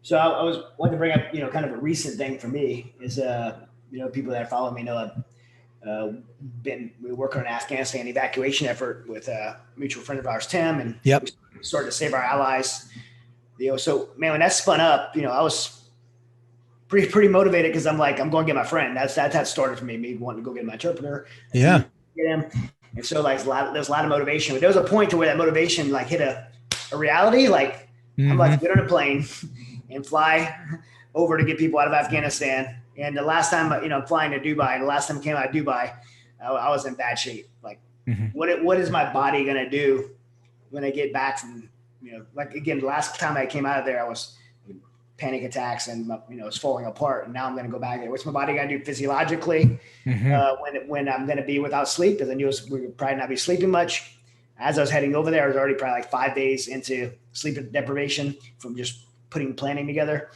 So I was wanting to bring up, kind of a recent thing for me is, people that follow me know we work on an Afghanistan evacuation effort with a mutual friend of ours, Tim, and we Yep. started to save our allies. So man, when that spun up, I was pretty motivated because I'm like, I'm going to get my friend. That's how it started for me. Me wanting to go get my interpreter and Yeah. he get him. And so like there's a lot of motivation, but there was a point to where that motivation like hit a reality. Like I'm about to Hmm. get on a plane and fly over to get people out of Afghanistan. And the last time, I'm flying to Dubai. And the last time I came out of Dubai, I was in bad shape. Like, Hmm. what is my body gonna do when I get back from, like again, the last time I came out of there, I was panic attacks and it's falling apart. And now I'm gonna go back there. What's my body gonna do physiologically Hmm. when I'm gonna be without sleep? Because I knew we would probably not be sleeping much. As I was heading over there, I was already probably like 5 days into sleep deprivation from just putting planning together.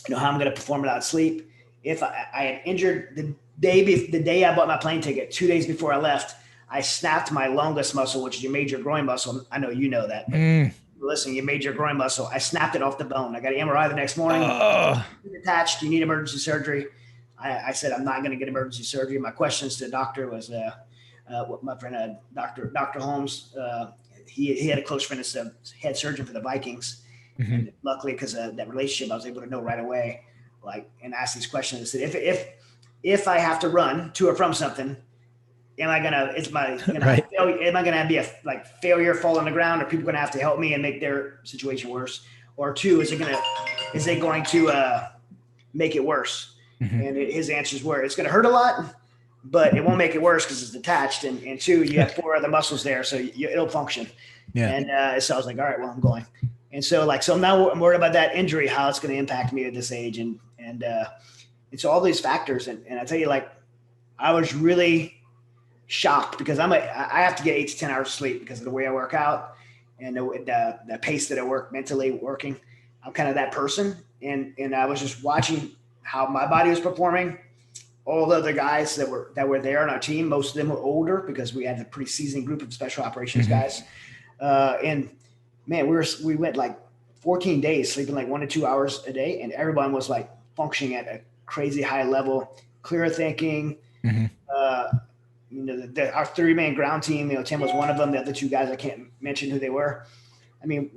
How I'm going to perform without sleep. If I had injured the day I bought my plane ticket, 2 days before I left, I snapped my longest muscle, which is your major groin muscle. I know you know that, but Mm. listen, your major groin muscle. I snapped it off the bone. I got an MRI the next morning. Oh. Attached. You need emergency surgery. I said I'm not going to get emergency surgery. My questions to the doctor was, what my friend Dr. Holmes. He had a close friend that's a head surgeon for the Vikings, Hmm. and luckily because of that relationship, I was able to know right away, like, and ask these questions. I said, if I have to run to or from something, am I gonna is my gonna have Right. failure, am I gonna be a like failure, fall on the ground, or people gonna have to help me and make their situation worse, or two, is it going to make it worse? Hmm. And his answers were, it's going to hurt a lot, but it won't make it worse because it's detached. And two, you have four other muscles there, so it'll function. Yeah. And so I was like, all right, well, I'm going. And so so now I'm worried about that injury, how it's going to impact me at this age, and it's all these factors. And I tell you, like, I was really shocked because I have to get 8 to 10 hours of sleep because of the way I work out and the pace that I work mentally working. I'm kind of that person, and I was just watching how my body was performing. All the other guys that were there on our team, most of them were older because we had a pretty seasoned group of special operations Hmm. guys. And man, we went like 14 days sleeping like 1 to 2 hours a day, and everyone was like functioning at a crazy high level, clear thinking. Hmm. Uh, our 3-man ground team. Tim was one of them. The other two guys I can't mention who they were. I mean,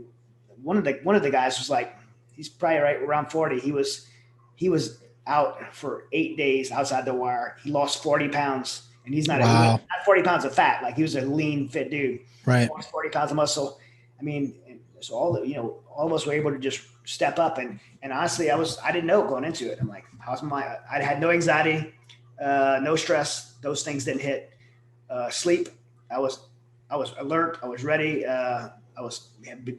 one of the guys was like, he's probably right around 40. He was out for 8 days outside the wire. He lost 40 pounds, and he was Wow. not 40 pounds of fat. Like he was a lean, fit dude. Right. Lost 40 pounds of muscle. I mean, so all of us were able to just step up. And honestly, I didn't know going into it. I'm like, I had no anxiety, no stress. Those things didn't hit. Sleep. I was I was alert. I was ready. I had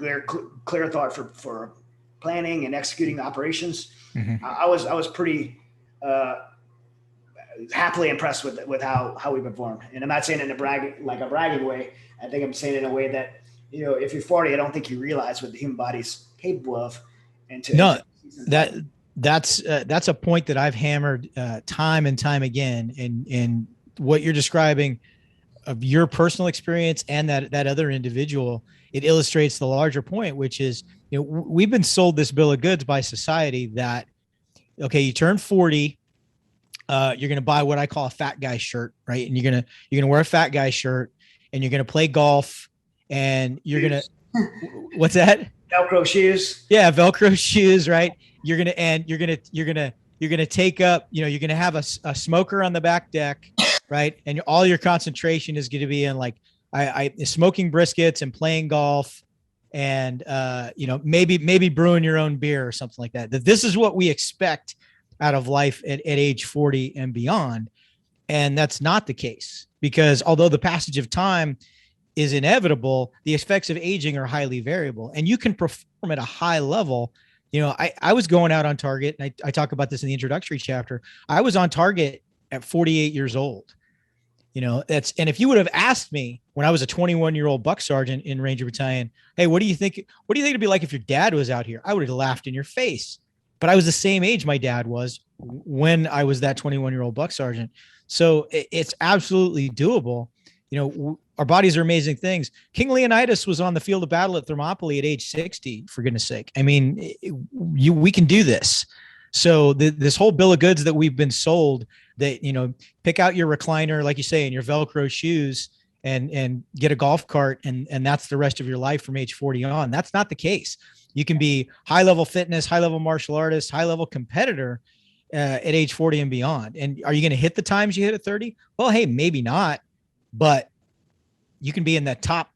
clear thought for planning and executing the operations. Hmm. I was pretty uh, happily impressed with how we performed. And I'm not saying it in a bragging way. I think I'm saying it in a way that, if you're 40, I don't think you realize what the human body's capable of, and to No, seasons like that that's a point that I've hammered time and time again. And what you're describing of your personal experience and that other individual, it illustrates the larger point, which is, we've been sold this bill of goods by society that, okay, you turn 40, you're going to buy what I call a fat guy shirt, right? And you're going to wear a fat guy shirt, and you're going to play golf, and you're going to, shoes, what's that? Velcro shoes. Yeah, Velcro shoes, right? You're gonna take up, you're gonna have a smoker on the back deck, right? And all your concentration is going to be in, like, I smoking briskets and playing golf, and maybe brewing your own beer or something like that. That this is what we expect out of life at age 40 and beyond. And that's not the case, because although the passage of time is inevitable, the effects of aging are highly variable, and you can perform at a high level. I was going out on target, and I talk about this in the introductory chapter. I was on target at 48 years old. And if you would have asked me when I was a 21-year-old buck sergeant in Ranger Battalion, hey, what do you think it'd be like if your dad was out here? I would have laughed in your face. But I was the same age my dad was when I was that 21-year-old buck sergeant. So it's absolutely doable. our bodies are amazing things. King Leonidas was on the field of battle at Thermopylae at age 60, for goodness sake. I mean, we can do this. So this whole bill of goods that we've been sold, that, you know, pick out your recliner, like you say, and your Velcro shoes, and get a golf cart, and that's the rest of your life from age 40 on. That's not the case. You can be high level fitness, high level martial artist, high level competitor at age 40 and beyond. And are you going to hit the times you hit at 30? Well, hey, maybe not, but you can be in the top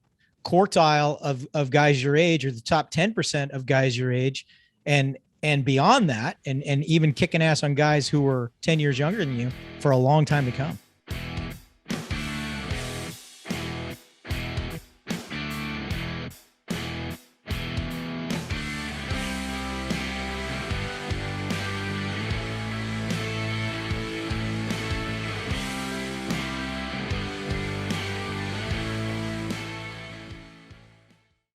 quartile of guys your age, or the top 10% of guys your age, and beyond that, and even kicking ass on guys who were 10 years younger than you for a long time to come.